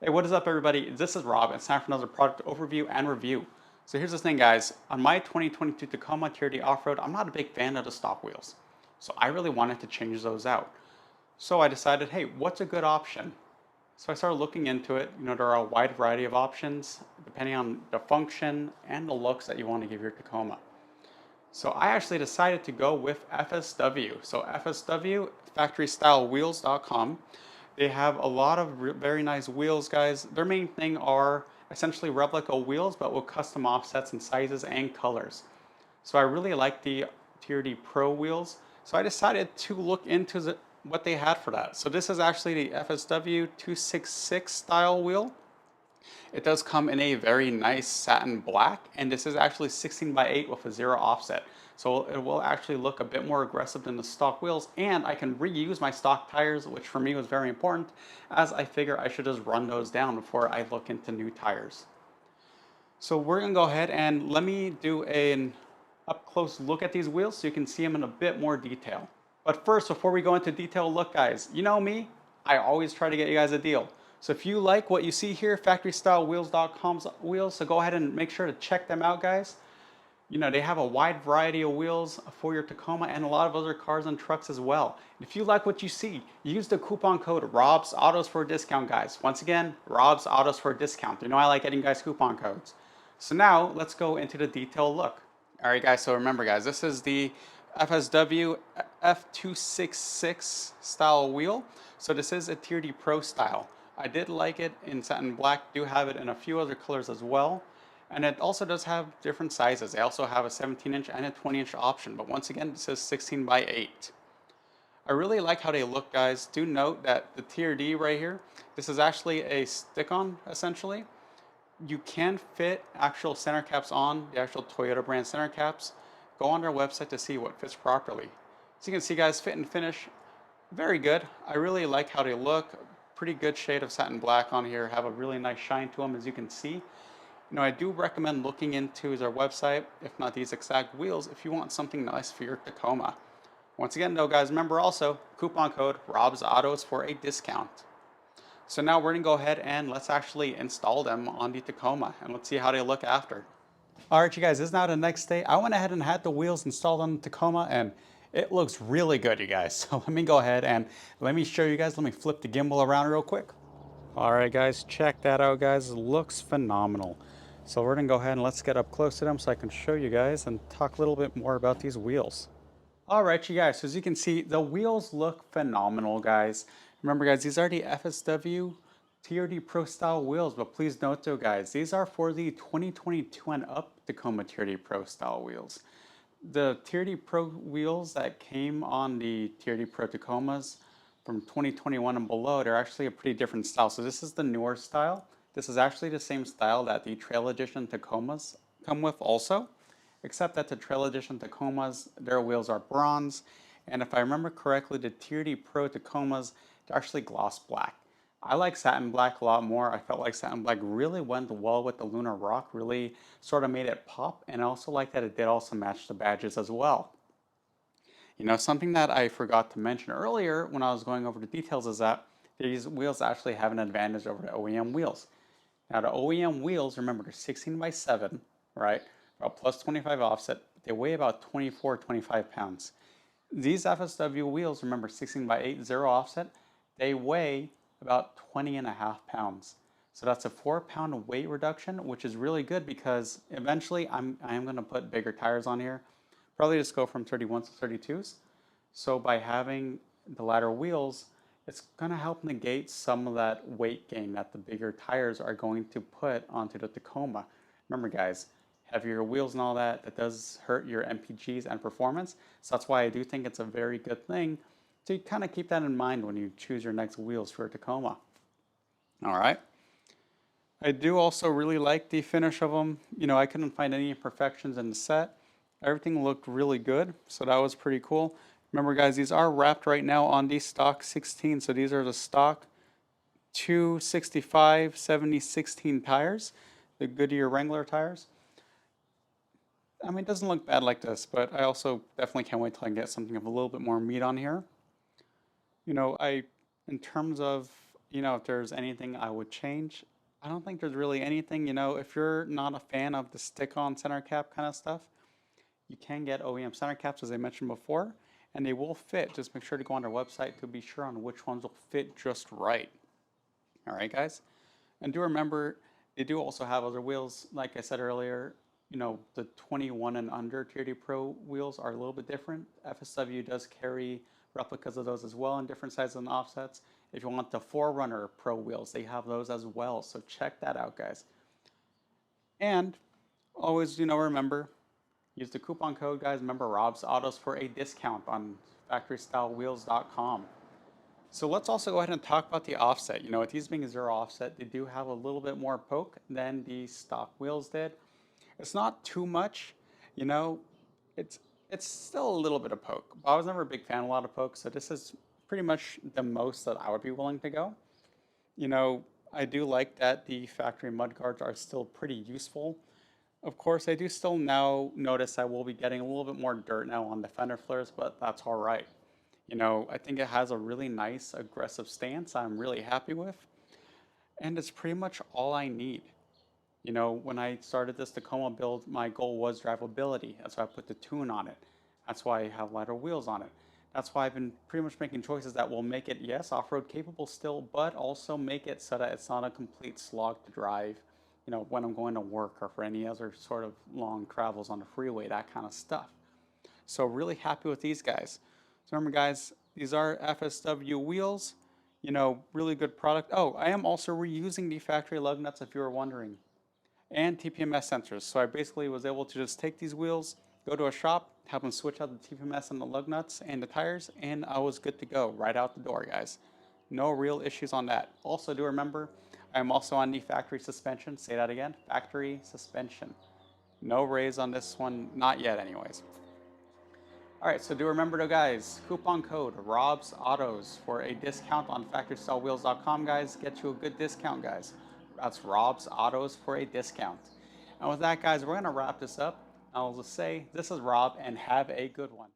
Hey, what is up, everybody? This is Rob. It's time for another product overview and review. So here's the thing, guys. On my 2022 Tacoma TRD Off-Road, I'm not a big fan of the stock wheels. So I really wanted to change those out. So I decided, hey, what's a good option? So I started looking into it. There are a wide variety of options depending on the function and the looks that you want to give your Tacoma. So I actually decided to go with FSW. So FSW, factorystylewheels.com. They have a lot of very nice wheels, guys. Their main thing are essentially replica wheels, but with custom offsets and sizes and colors. So I really like the TRD Pro wheels. So I decided to look into what they had for that. So this is actually the FSW 266 style wheel. It does come in a very nice satin black, and this is actually 16x8 with a 0 offset. So it will actually look a bit more aggressive than the stock wheels, and I can reuse my stock tires, which for me was very important, as I figure I should just run those down before I look into new tires. So we're gonna go ahead and let me do an up close look at these wheels so you can see them in a bit more detail. But first, before we go into detailed look, guys, you know me, I always try to get you guys a deal. So if you like what you see here, factorystylewheels.com's wheels, so go ahead and make sure to check them out, guys. They have a wide variety of wheels for your Tacoma and a lot of other cars and trucks as well. If you like what you see, use the coupon code ROBS Autos for a discount, guys. Once again, ROBS Autos for a discount. I like getting guys coupon codes. So now let's go into the detailed look. All right, guys, so remember, guys, this is the FSW F266 style wheel. So this is a TRD Pro style. I did like it in satin black, do have it in a few other colors as well. And it also does have different sizes. They also have a 17-inch and a 20-inch option. But once again, this is 16x8. I really like how they look, guys. Do note that the TRD right here, this is actually a stick-on, essentially. You can fit actual center caps on, the actual Toyota brand center caps. Go on their website to see what fits properly. So you can see, guys, fit and finish, very good. I really like how they look. Pretty good shade of satin black on here. Have a really nice shine to them, as you can see. I do recommend looking into their website, if not these exact wheels, if you want something nice for your Tacoma. Once again, though, guys, remember also coupon code ROBS Autos for a discount. So now we're gonna go ahead and let's actually install them on the Tacoma and let's see how they look after. All right, you guys, this is now the next day. I went ahead and had the wheels installed on the Tacoma, and it looks really good, you guys. So let me go ahead and let me show you guys. Let me flip the gimbal around real quick. All right, guys, check that out, guys. It looks phenomenal. So we're gonna go ahead and let's get up close to them so I can show you guys and talk a little bit more about these wheels. All right, you guys, so as you can see, the wheels look phenomenal, guys. Remember, guys, these are the FSW TRD Pro style wheels, but please note though, guys, these are for the 2022 and up Tacoma TRD Pro style wheels. The TRD Pro wheels that came on the TRD Pro Tacomas from 2021 and below, they're actually a pretty different style. So this is the newer style. This is actually the same style that the Trail Edition Tacomas come with also, except that the Trail Edition Tacomas, their wheels are bronze. And if I remember correctly, the TRD Pro Tacomas, they're actually gloss black. I like satin black a lot more. I felt like satin black really went well with the Lunar Rock, really sort of made it pop. And I also like that it did also match the badges as well. Something that I forgot to mention earlier when I was going over the details is that these wheels actually have an advantage over the OEM wheels. Now the OEM wheels, remember, they're 16x7, right? About plus 25 offset. They weigh about 24, 25 pounds. These FSW wheels, remember, 16x8, 0 offset, they weigh about 20.5 pounds. So that's a 4-pound weight reduction, which is really good because eventually I am going to put bigger tires on here. Probably just go from 31s to 32s. So by having the lighter wheels, it's going to help negate some of that weight gain that the bigger tires are going to put onto the Tacoma. Remember, guys, heavier wheels and all that, that does hurt your MPGs and performance. So that's why I do think it's a very good thing to kind of keep that in mind when you choose your next wheels for a Tacoma. All right. I do also really like the finish of them. I couldn't find any imperfections in the set. Everything looked really good, so that was pretty cool. Remember, guys, these are wrapped right now on the stock 16, so these are the stock 265 70 16 tires, the Goodyear Wrangler tires. I mean, it doesn't look bad like this, but I also definitely can't wait till I get something of a little bit more meat on here. In terms of, if there's anything I would change, I don't think there's really anything. If you're not a fan of the stick-on center cap kind of stuff, you can get OEM center caps, as I mentioned before, and they will fit. Just make sure to go on their website to be sure on which ones will fit just right. All right, guys? And do remember, they do also have other wheels. Like I said earlier, the 21 and under TRD Pro wheels are a little bit different. FSW does carry replicas of those as well in different sizes and offsets. If you want the Forerunner Pro wheels, they have those as well. So check that out, guys. And always, remember, use the coupon code, guys. Remember Rob's Autos for a discount on factorystylewheels.com. So let's also go ahead and talk about the offset. With these being zero offset, they do have a little bit more poke than the stock wheels did. It's not too much, you know, it's it's still a little bit of poke. But I was never a big fan of a lot of poke, so this is pretty much the most that I would be willing to go. You know, I do like that the factory mud guards are still pretty useful. Of course, I do still now notice I will be getting a little bit more dirt now on the fender flares, but that's all right. I think it has a really nice aggressive stance I'm really happy with, and it's pretty much all I need. When I started this Tacoma build, my goal was drivability. That's why I put the tune on it. That's why I have lighter wheels on it. That's why I've been pretty much making choices that will make it, yes, off-road capable still, but also make it so that it's not a complete slog to drive, when I'm going to work or for any other sort of long travels on the freeway, that kind of stuff. So really happy with these guys. So remember, guys, these are FSW wheels. Really good product. Oh, I am also reusing the factory lug nuts if you were wondering, and TPMS sensors. So I basically was able to just take these wheels, go to a shop, have them switch out the TPMS and the lug nuts and the tires, and I was good to go right out the door, guys. No real issues on that. Also, do remember, I'm also on the factory suspension. Say that again, factory suspension. No raise on this one, not yet anyways. All right, so do remember though, guys, coupon code Rob's Autos for a discount on factorystylewheels.com, guys. Get you a good discount, guys. That's Rob's Autos for a discount. And with that, guys, we're going to wrap this up. I'll just say this is Rob, and have a good one.